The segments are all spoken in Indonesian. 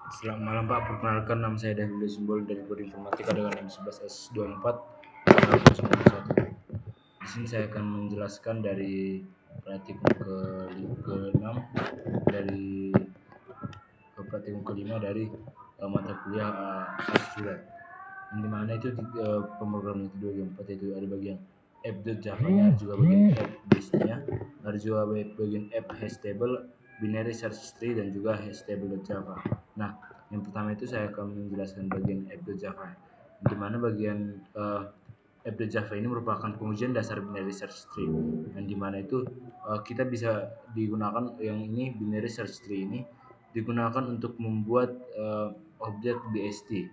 Selamat malam Pak, perkenalkan nama saya David Simbol dari Prodi Informatika dengan M11S24 091. Di sini saya akan menjelaskan dari praktikum ke-6 dari praktikum ke-5 dari mata kuliah Arsitek. Yang dimana itu pemrograman itu dua empat, itu ada bagian app.java-nya, ada juga bagian app base-nya, ada juga bagian app hash table, binary search tree, dan juga hash table.java. Nah, yang pertama itu saya akan menjelaskan bagian app.java, di mana bagian app.java ini merupakan pengujian dasar binary search tree, yang dimana itu kita bisa digunakan, yang ini binary search tree ini digunakan untuk membuat objek BST,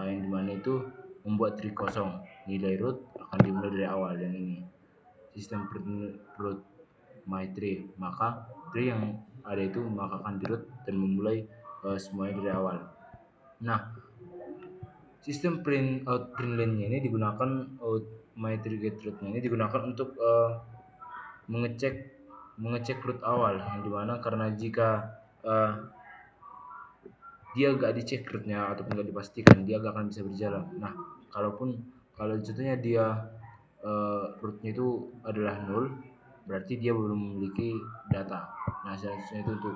yang dimana itu membuat tree kosong, nilai root akan dimulai dari awal, dan ini sistem root my tree, maka tree yang ada itu maka akan di root dan memulai semuanya dari awal. Nah, sistem print out print line-nya ini digunakan, out my tree get root-nya ini digunakan untuk mengecek root awal, yang dimana karena jika dia gak dicek rootnya ataupun gak dipastikan, dia gak akan bisa berjalan. Nah, kalau contohnya dia rootnya itu adalah 0, berarti dia belum memiliki data. Nah, seharusnya itu untuk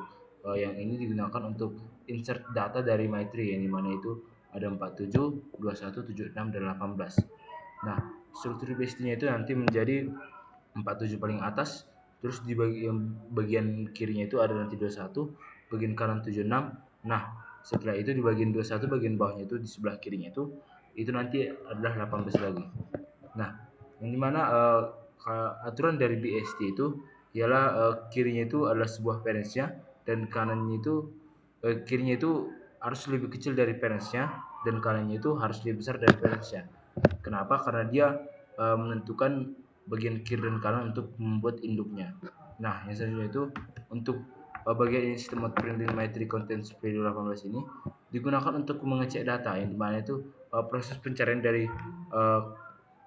yang ini digunakan untuk insert data dari MyTree, yang dimana itu ada 47, 21, 76, dan 18. Nah, struktur base-nya itu nanti menjadi 47 paling atas, terus di bagian kirinya itu ada nanti 21, bagian kanan 76. Nah, setelah itu di bagian 21 bagian bawahnya itu di sebelah kirinya itu nanti adalah 18 lagi. Nah, yang dimana aturan dari BST itu ialah kirinya itu adalah sebuah parents-nya, dan kanannya itu kirinya itu harus lebih kecil dari parents-nya, dan kanannya itu harus lebih besar dari parents-nya. Kenapa? Karena dia menentukan bagian kiri dan kanan untuk membuat induknya. Nah, yang selanjutnya itu untuk bagian sistem printing matrix contains value 18 ini digunakan untuk mengecek data, yang dimana itu proses pencarian dari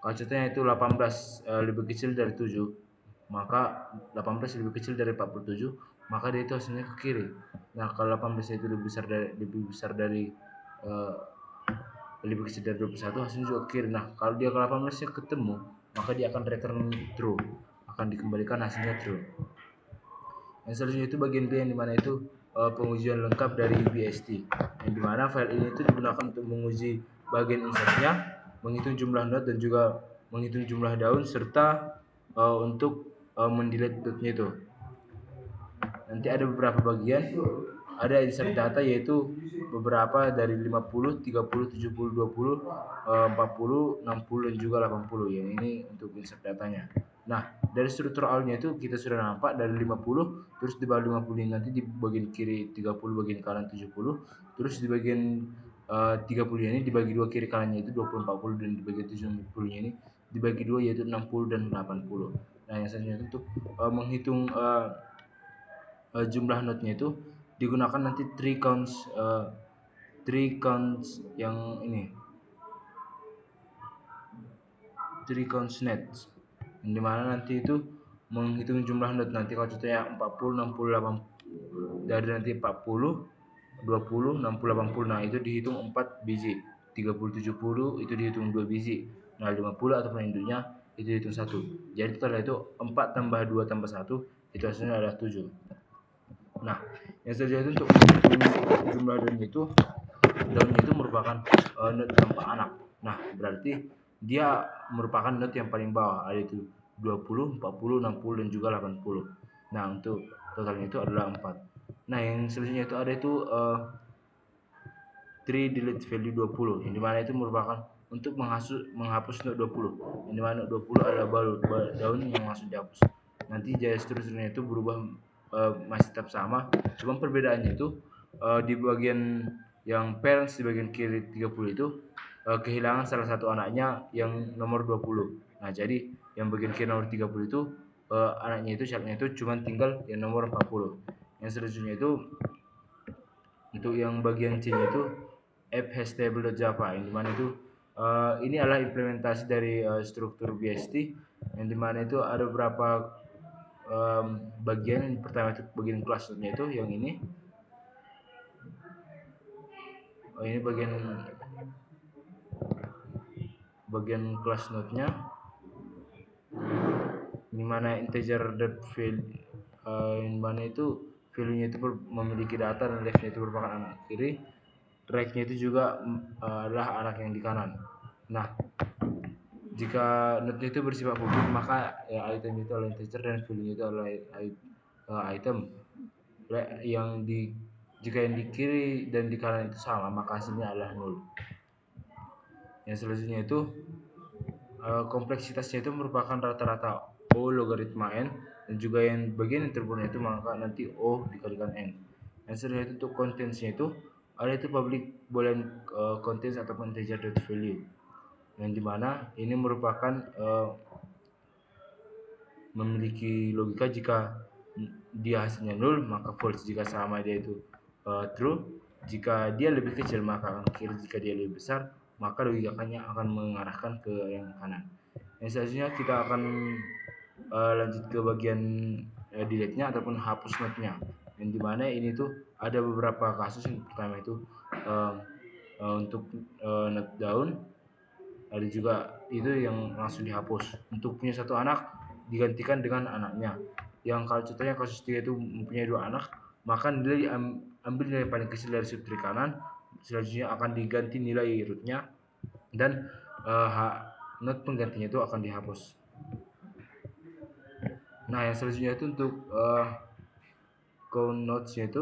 contohnya itu 18 lebih kecil dari 7, maka 18 lebih kecil dari 47, maka dia itu hasilnya ke kiri. Nah, kalau 18 itu lebih kecil dari 21, hasilnya juga ke kiri. Nah, kalau dia ke 18 nya ketemu, maka dia akan return true, akan dikembalikan hasilnya true. Yang selanjutnya itu bagian B, yang dimana itu pengujian lengkap dari BST, yang dimana file ini itu digunakan untuk menguji bagian insertnya, menghitung jumlah node, dan juga menghitung jumlah daun, serta untuk mendelete node-nya itu. Nanti ada beberapa bagian, ada insert data, yaitu beberapa dari 50, 30, 70, 20, 40, 60, dan juga 80, yang ini untuk insert datanya. Nah, dari struktur awalnya itu kita sudah nampak dari 50, terus di bawah 50 ini nanti di bagian kiri 30, bagian kanan 70, terus di bagian 30 ini dibagi dua, kiri kanannya itu 20, 40, dan di bagian 70 ini dibagi dua, yaitu 60 dan 80. Nah, yang selanjutnya untuk menghitung jumlah node-nya itu digunakan nanti tree counts yang ini, tree counts nets, yang dimana nanti itu menghitung jumlah node. Nanti kalau contohnya 40, 60, 80, dari nanti 40, 20, 60, 80, nah itu dihitung 4 biji, 30, 70 itu dihitung 2 biji, nah 50 ataupun induknya itu dihitung 1. Jadi total itu 4 tambah 2 tambah 1, itu hasilnya adalah 7. Nah, yang selanjutnya itu untuk menghitung jumlah daunnya itu merupakan node tanpa anak. Nah, berarti dia merupakan node yang paling bawah, ada itu 20, 40, 60, dan juga 80. Nah, untuk totalnya itu adalah 4. Nah, yang selanjutnya itu ada itu tree delete value 20, yang dimana itu merupakan untuk menghapus node 20, yang dimana node 20 adalah daun yang langsung dihapus. Nanti jaya strukturnya itu berubah, masih tetap sama, cuma perbedaannya itu di bagian yang parents di bagian kiri 30 itu kehilangan salah satu anaknya yang nomor 20. Nah, jadi yang bagian kiri nomor 30 itu anaknya itu syaratnya itu cuma tinggal yang nomor 40. Yang selanjutnya itu untuk yang bagian C itu app hash table.java, yang dimana itu ini adalah implementasi dari struktur BST, yang dimana itu ada beberapa bagian. Yang pertama itu bagian clusternya itu yang ini, ini bagian class node-nya, di mana integer dot value, yang mana itu value-nya itu memiliki data dan left-nya itu merupakan anak kiri, right-nya itu juga adalah anak yang di kanan. Nah, jika node itu bersifat publik, maka ya, item itu adalah integer dan value-nya itu adalah item. Jika yang di kiri dan di kanan itu sama, maka hasilnya adalah null. Yang selanjutnya itu kompleksitasnya itu merupakan rata-rata O logaritma n, dan juga yang bagian yang terbunuh itu maka nanti O dikalikan n. Yang selanjutnya itu untuk contents-nya itu ada itu public boolean contents ataupun integer dot value, yang dimana ini merupakan memiliki logika jika dia hasilnya null maka false, jika sama dia itu true, jika dia lebih kecil maka akan kiri, jika dia lebih besar maka logikanya akan mengarahkan ke yang kanan. Yang selanjutnya kita akan lanjut ke bagian delete-nya ataupun hapus node-nya, yang dimana ini tuh ada beberapa kasus. Yang pertama itu untuk node down, ada juga itu yang langsung dihapus. Untuk punya satu anak digantikan dengan anaknya. Yang kalau contohnya kasus 3 itu mempunyai 2 anak, maka nilai ambil nilai paling kecil dari subtree kanan, selanjutnya akan diganti nilai rootnya, dan node penggantinya itu akan dihapus. Nah, yang selanjutnya itu untuk count nodes-nya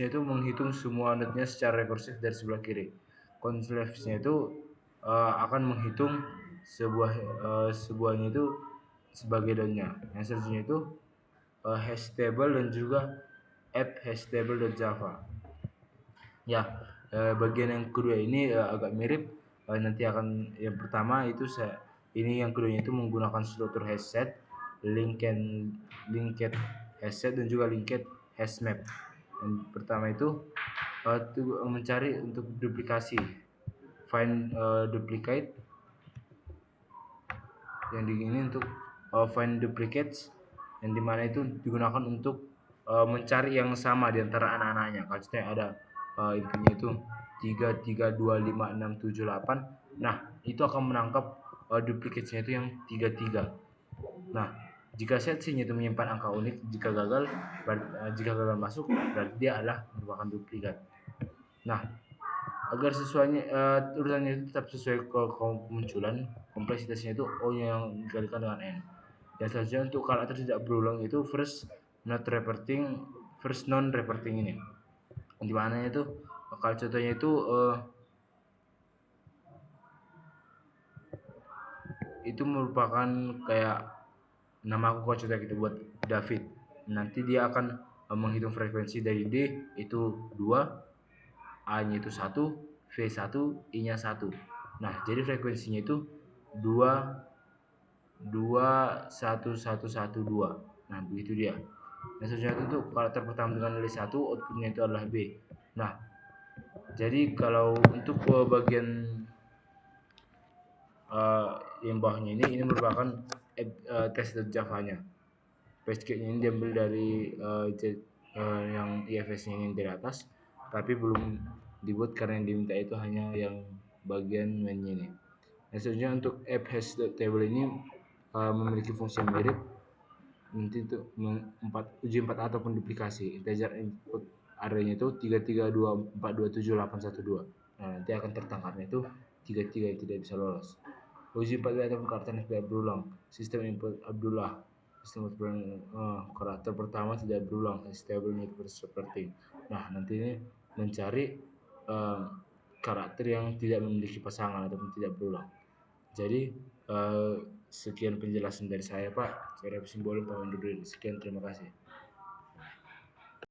itu menghitung semua node-nya secara rekursif dari sebelah kiri. Count left-nya itu akan menghitung sebuahnya itu sebagai daunnya. Yang selanjutnya itu hash table dan juga app hash table.java. Ya, bagian yang kedua ini agak mirip. Nanti akan yang pertama itu ini yang keduanya itu menggunakan struktur hash set, linked hash set, dan juga linked hash map. Yang pertama itu mencari untuk duplikasi, find duplicate. Yang ini untuk find duplicates, yang dimana itu digunakan untuk mencari yang sama di antara anak-anaknya. Contohnya ada inputnya itu 3, 3, 2, 5, 6, 7, 8. Nah, itu akan menangkap duplicatesnya itu yang 3, 3. Nah, jika set C-nya itu menyimpan angka unik, jika gagal masuk, berarti dia adalah merupakan duplikat. Nah, agar sesuainya urutannya itu tetap sesuai kemunculan, kompleksitasnya itu O-nya yang dikalikan dengan N. Dan selanjutnya untuk karakter tidak berulang itu first non repeating ini, di mana itu kalau contohnya itu merupakan kayak nama aku kalau contohnya kita buat David, nanti dia akan menghitung frekuensi dari D itu 2, A-nya itu 1, V1, I-nya 1. Nah, jadi frekuensinya itu 2, 2, 1, 1, 1, 2. Nah, begitu dia. Yang selanjutnya itu karakter pertama dengan nilai 1, outputnya itu adalah B. Nah, jadi kalau untuk bagian yang bawahnya ini merupakan test.java-nya. Pascade-nya ini diambil dari yang IFS-nya ini dari atas, tapi belum dibuat karena yang diminta itu hanya yang bagian main-nya ini. Yang selanjutnya untuk app hash.table ini memiliki fungsi yang mirip, nanti itu uji 4 ataupun duplikasi. Integer input array-nya itu 3, 3, 2, 4, 2, 7, 8, 1, 2. Nah, nanti akan tertangkapnya itu 3, 3 yang tidak bisa lolos. Uji 4 ataupun karakter yang tidak berulang. Sistem input Abdullah. Sistem karakter pertama tidak berulang. Stable seperti. Nah, nanti ini mencari karakter yang tidak memiliki pasangan ataupun tidak berulang. Jadi sekian penjelasan dari saya, Pak. Saya Simbolon, Pak Undur diri. Sekian, terima kasih.